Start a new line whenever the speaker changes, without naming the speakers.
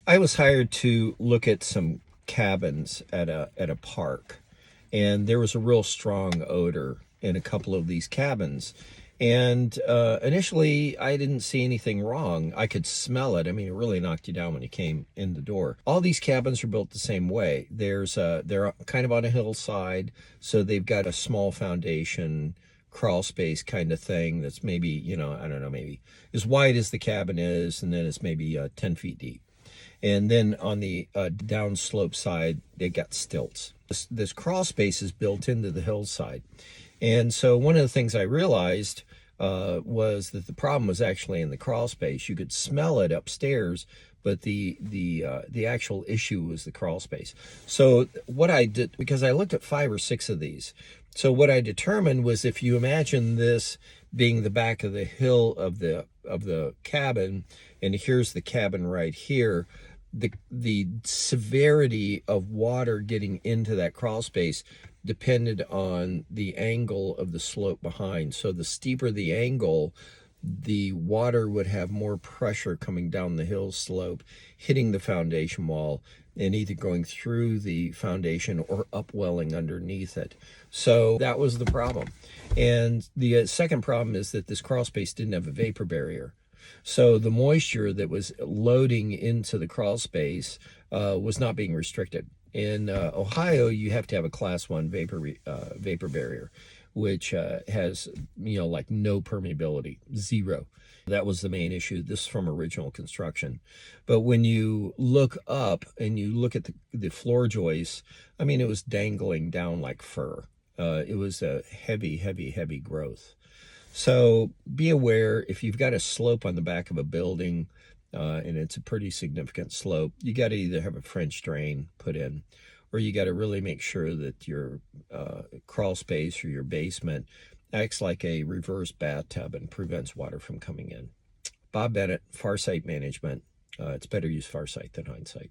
I was hired to look at some cabins at a park, and there was a real strong odor in a couple of these cabins. And initially, I didn't see anything wrong. I could smell it. I mean, it really knocked you down when you came in the door. All these cabins are built the same way. They're kind of on a hillside, so they've got a small foundation, crawl space kind of thing that's maybe, I don't know, maybe as wide as the cabin is, and then it's maybe 10 feet deep. And then on the downslope side, they got stilts. This crawl space is built into the hillside. And so one of the things I realized was that the problem was actually in the crawl space. You could smell it upstairs, but the actual issue was the crawl space. So what I did, because I looked at 5 or 6 of these, so what I determined was, if you imagine this being the back of the hill of the cabin, and here's the cabin right here, the severity of water getting into that crawl space depended on the angle of the slope behind. So the steeper the angle, the water would have more pressure coming down the hill slope, hitting the foundation wall, and either going through the foundation or upwelling underneath it. So that was the problem. And the second problem is that this crawl space didn't have a vapor barrier. So the moisture that was loading into the crawl space was not being restricted. In Ohio, you have to have a class 1 vapor barrier, which has, like no permeability, 0. That was the main issue. This is from original construction. But when you look up and you look at the floor joists, I mean, it was dangling down like fur. It was a heavy, heavy, heavy growth. So be aware, if you've got a slope on the back of a building, and it's a pretty significant slope, you got to either have a French drain put in, or you got to really make sure that your crawl space or your basement acts like a reverse bathtub and prevents water from coming in. Bob Bennett, Farsight Management. It's better use Farsight than hindsight.